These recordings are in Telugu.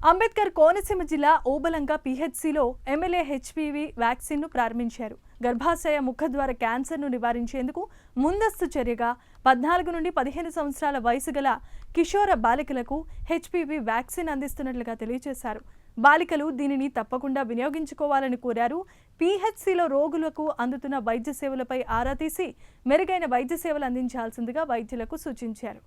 అంబేద్కర్ కోనసీమ జిల్లా ఓబలంగ పిహెచ్సిలో ఎమ్మెల్యే హెచ్పివి వ్యాక్సిన్ను ప్రారంభించారు. గర్భాశయ ముఖద్వార క్యాన్సర్ను నివారించేందుకు ముందస్తు చర్యగా 14 నుండి 15 సంవత్సరాల వయసు గల కిషోర బాలికలకు హెచ్పివి వ్యాక్సిన్ అందిస్తున్నట్లుగా తెలియజేశారు. బాలికలు దీనిని తప్పకుండా వినియోగించుకోవాలని కోరారు. పిహెచ్సిలో రోగులకు అందుతున్న వైద్య సేవలపై ఆరా తీసి మెరుగైన వైద్య సేవలు అందించాల్సిందిగా వైద్యులకు సూచించారు.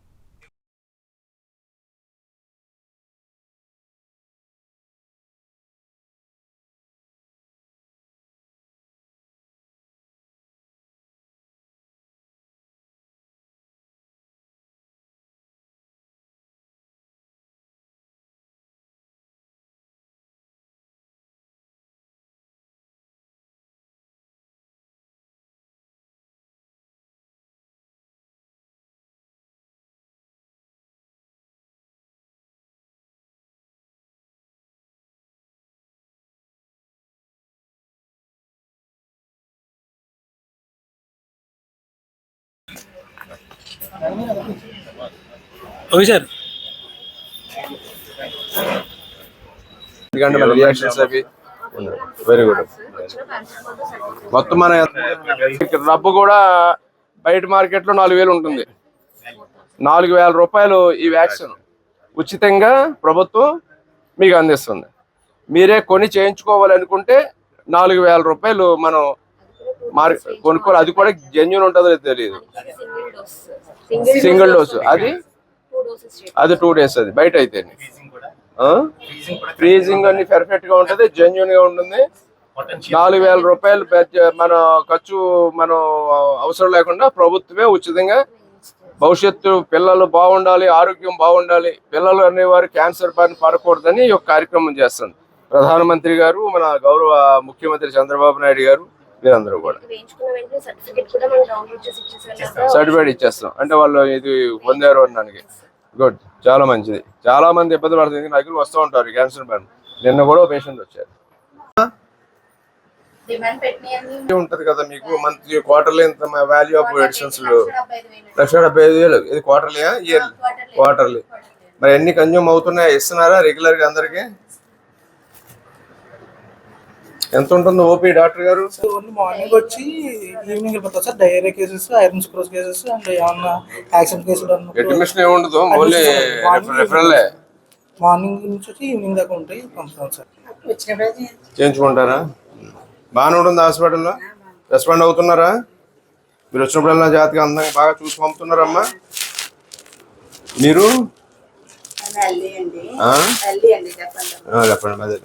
Okay sir. Very good. మొత్తం మన డబ్బు కూడా బయట మార్కెట్లో 4,000 ఉంటుంది. 4,000 రూపాయలు ఈ వ్యాక్సిన్ ఉచితంగా ప్రభుత్వం మీకు అందిస్తుంది. మీరే కొని చేయించుకోవాలనుకుంటే 4,000 రూపాయలు మనం కొనుక్కోవాలి. అది కూడా జెన్యూన్ ఉంటుందో తెలియదు. సింగిల్ డోసు అది 2 days. అది బయట అయితే ఫ్రీజింగ్ అన్ని పర్ఫెక్ట్ గా ఉంటుంది, జెన్యూన్ గా ఉంటుంది. 4,000 రూపాయలు మన ఖర్చు మనం అవసరం లేకుండా ప్రభుత్వమే ఉచితంగా భవిష్యత్తు పిల్లలు బాగుండాలి, ఆరోగ్యం బాగుండాలి, పిల్లలు అనేవారు క్యాన్సర్ బారిన పడకూడదని ఒక కార్యక్రమం చేస్తుంది ప్రధానమంత్రి గారు, మన గౌరవ ముఖ్యమంత్రి చంద్రబాబు నాయుడు గారు. వీరందరూ కూడా సర్టిఫికేట్ ఇచ్చేస్తాం. అంటే వాళ్ళు ఇది పొందారు అనడానికి. గుడ్, చాలా మంచిది. చాలా మంది ఇబ్బంది పడుతుంది. దగ్గర వస్తూ ఉంటారు క్యాన్సర్ బారిన. నిన్న కూడా పేషెంట్ వచ్చారు. ఉంటది కదా మీకు మంత్లీ క్వార్టర్లీ ఎంత వాల్యూ ఆఫ్ మెడిసిన్స్ 1,75,000. ఇది క్వార్టర్లీయా ఇయర్లీ? క్వార్టర్లీ. మరి ఎన్ని కన్జ్యూమ్ అవుతున్నాయా? ఇస్తున్నారా రెగ్యులర్ గా అందరికి? ఎంత ఉంటుంది ఓపీ డాక్టర్ గారు? మార్నింగ్ వచ్చి ఈవినింగ్ వెళ్ళిపోతారు sir. Diarrhoea cases, iron sucrose cases and ఏమన్నా యాక్సిడెంట్ కేసులు అడ్మిషన్ ఏముండదు, ఓన్లీ రెఫరల్లే. మార్నింగ్ నుంచి వచ్చి ఈవినింగ్ దాకా ఉంటాయి, పంపుతాం సార్. చేయించుకుంటారా? బాగానే ఉంటుంది హాస్పిటల్లో. రెస్పాండ్ అవుతున్నారా? మీరు వచ్చినప్పుడల్లా జాతిగా అందంగా బాగా చూసి పంపుతున్నారమ్మా. మీరు చెప్పండి అదే